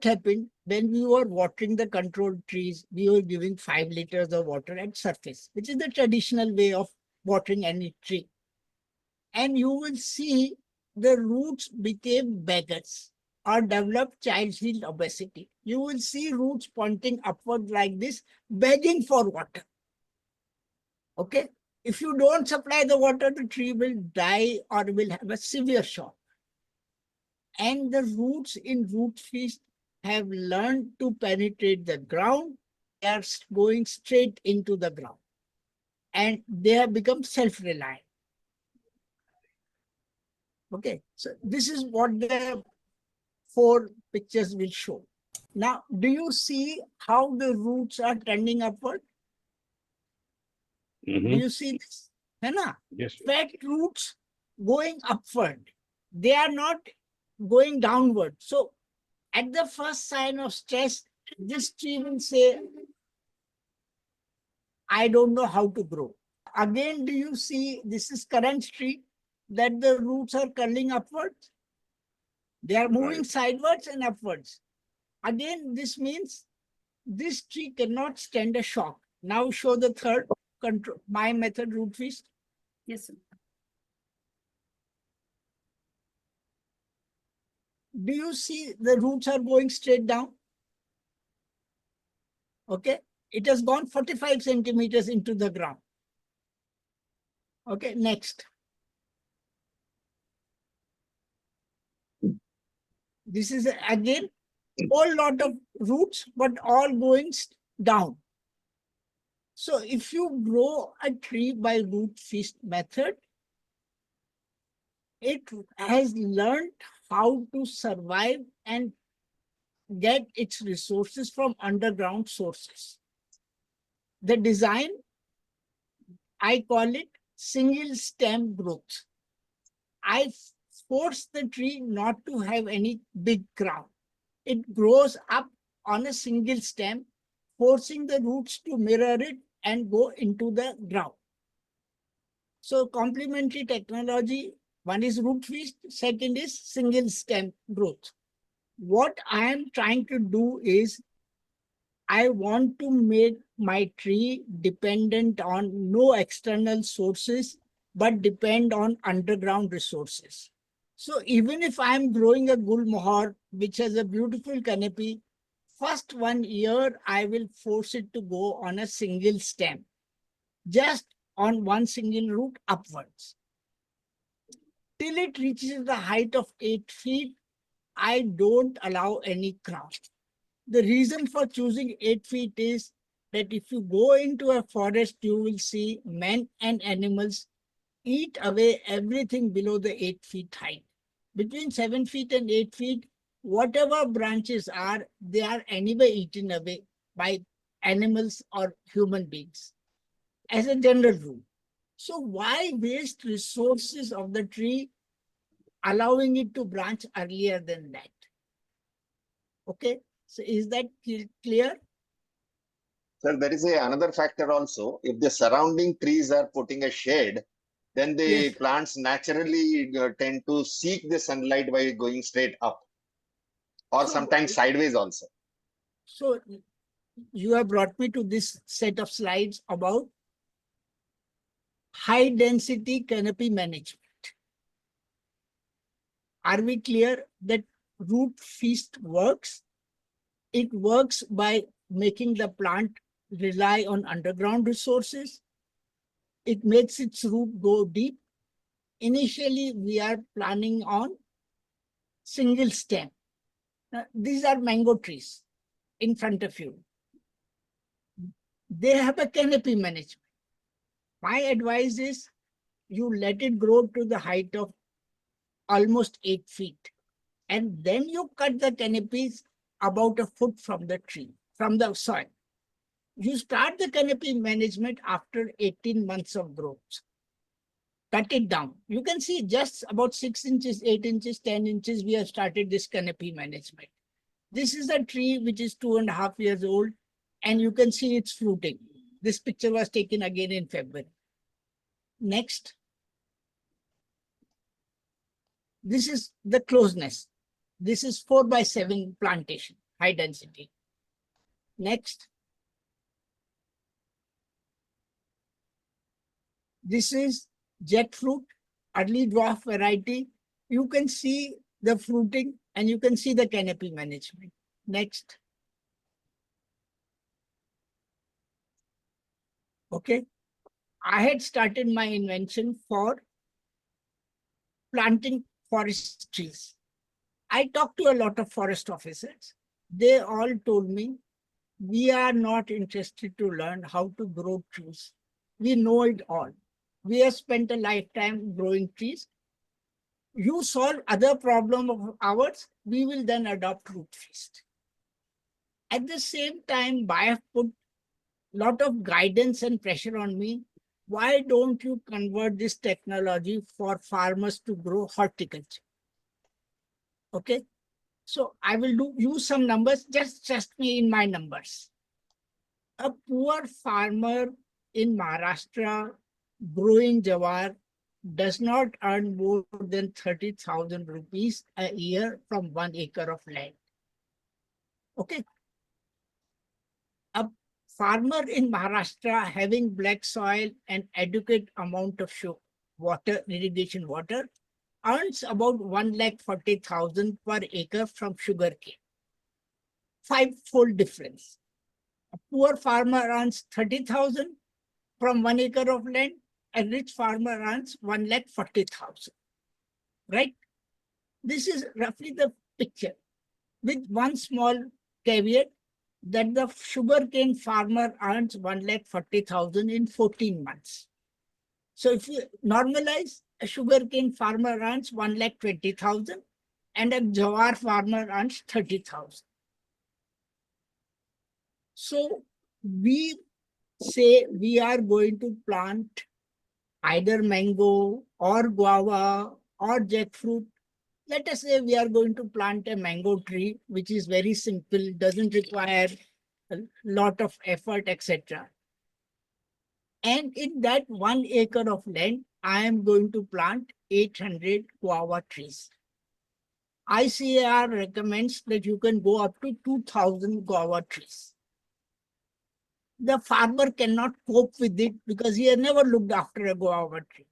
what happened when we were watering the controlled trees, we were giving 5 liters of water at surface, which is the traditional way of watering any tree. And you will see the roots became beggars or developed childhood obesity. You will see roots pointing upward like this, begging for water. Okay? If you don't supply the water, the tree will die or will have a severe shock. And the roots in root feast have learned to penetrate the ground. They are going straight into the ground. And they have become self-reliant. Okay, so this is what the 4 pictures will show. Now, do you see how the roots are trending upward? Do you see this? Yes. Fat roots going upward. They are not going downward. So at the first sign of stress, this tree will say, I don't know how to grow. Again, do you see this is current tree that the roots are curling upwards? They are moving sidewards and upwards. Again, this means this tree cannot stand a shock. Now show the third control, my method root feast. Yes, sir. Do you see the roots are going straight down? Okay, it has gone 45 centimeters into the ground. Okay, next. This is again a whole lot of roots, but all going down. So if you grow a tree by root feast method, it has learned how to survive and get its resources from underground sources. The design, I call it single stem growth. I force the tree not to have any big crown. It grows up on a single stem, forcing the roots to mirror it and go into the ground. So complementary technology, one is root feast, second is single stem growth. What I am trying to do is I want to make my tree dependent on no external sources, but depend on underground resources. So even if I am growing a gul mohar, which has a beautiful canopy, first 1 year, I will force it to go on a single stem, just on one single root upwards. Till it reaches the height of 8 feet, I don't allow any crown. The reason for choosing 8 feet is that if you go into a forest, you will see men and animals eat away everything below the 8 feet height. Between 7 feet and 8 feet, whatever branches are, they are anyway eaten away by animals or human beings as a general rule. So why waste resources of the tree, allowing it to branch earlier than that? Okay, so is that clear? Sir, there is another factor also. If the surrounding trees are putting a shade, then the Yes. plants naturally tend to seek the sunlight by going straight up, or sometimes sideways also. So you have brought me to this set of slides about high density canopy management. Are we clear that root feast works? It works by making the plant rely on underground resources. It makes its root go deep. Initially, we are planning on single stem. Now, these are mango trees in front of you. They have a canopy management. My advice is you let it grow to the height of almost 8 feet. And then you cut the canopies about a foot from the tree, from the soil. You start the canopy management after 18 months of growth. Cut it down. You can see just about 6 inches, 8 inches, 10 inches, we have started this canopy management. This is a tree which is 2.5 years old, and you can see it's fruiting. This picture was taken again in February. Next. This is the closeness. This is 4x7 plantation, high density. Next. This is jackfruit, early dwarf variety. You can see the fruiting and you can see the canopy management. Next. Okay. I had started my invention for planting forest trees. I talked to a lot of forest officers. They all told me, we are not interested to learn how to grow trees. We know it all. We have spent a lifetime growing trees. You solve other problem of ours, we will then adopt root feast. At the same time, I have put a lot of guidance and pressure on me. Why don't you convert this technology for farmers to grow horticulture? Okay. So I will use some numbers, just trust me in my numbers. A poor farmer in Maharashtra growing jawar does not earn more than 30,000 rupees a year from 1 acre of land. Okay. A farmer in Maharashtra having black soil and adequate amount of water, irrigation water, earns about 1,40,000 per acre from sugarcane. Five-fold difference. A poor farmer earns 30,000 from 1 acre of land. A rich farmer earns 1,40,000. Right? This is roughly the picture, with one small caveat that the sugarcane farmer earns 1,40,000 in 14 months. So if you normalize, a sugarcane farmer earns 1,20,000 and a jawar farmer earns 30,000. So we say we are going to plant either mango or guava or jackfruit. Let us say we are going to plant a mango tree, which is very simple, doesn't require a lot of effort, etc. And in that 1 acre of land, I am going to plant 800 guava trees. ICAR recommends that you can go up to 2,000 guava trees. The farmer cannot cope with it because he has never looked after a guava tree.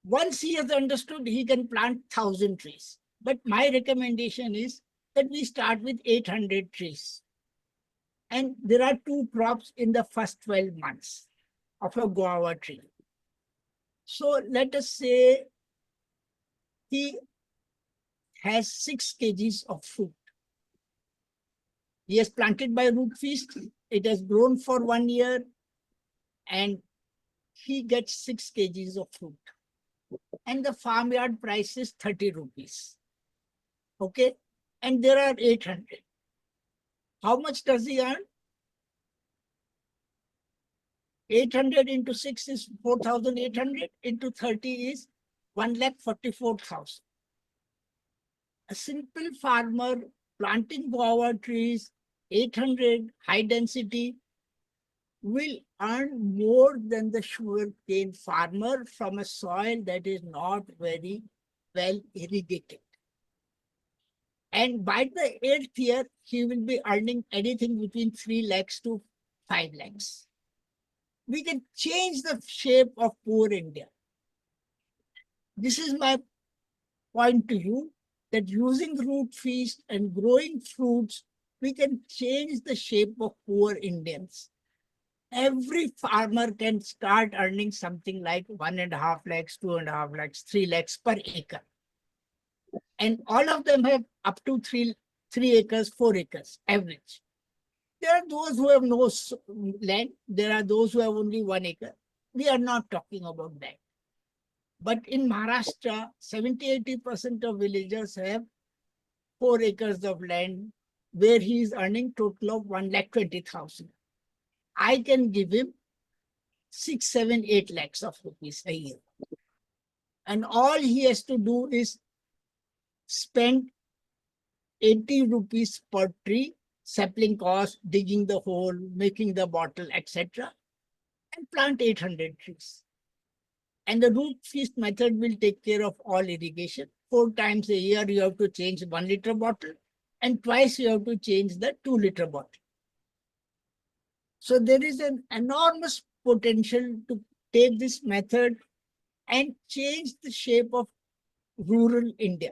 Once he has understood, he can plant 1,000 trees. But my recommendation is that we start with 800 trees. And there are 2 crops in the first 12 months of a guava tree. So let us say he has 6 kgs of fruit. He has planted by root feast. It has grown for 1 year and he gets 6 kgs of fruit. And the farmyard price is 30 rupees. Okay. And there are 800. How much does he earn? 800 into 6 is 4,800 into 30 is 1,44,000. A simple farmer planting guava trees, 800 high density, will earn more than the sugarcane farmer from a soil that is not very well irrigated. And by the 8th year, he will be earning anything between 3 lakhs to 5 lakhs. We can change the shape of poor India. This is my point to you, that using root feast and growing fruits, we can change the shape of poor Indians. Every farmer can start earning something like 1.5 lakhs, 2.5 lakhs, 3 lakhs per acre. And all of them have up to 3 acres, 4 acres average. There are those who have no land. There are those who have only 1 acre. We are not talking about that. But in Maharashtra, 70-80% of villagers have 4 acres of land where he is earning total of 1,20,000. I can give him 6, 7, 8 lakhs of rupees a year. And all he has to do is spend 80 rupees per tree, sapling cost, digging the hole, making the bottle, etc. and plant 800 trees. And the root feast method will take care of all irrigation. 4 times a year, you have to change 1 liter bottle. and twice you have to change the 2-liter bottle. So there is an enormous potential to take this method and change the shape of rural India.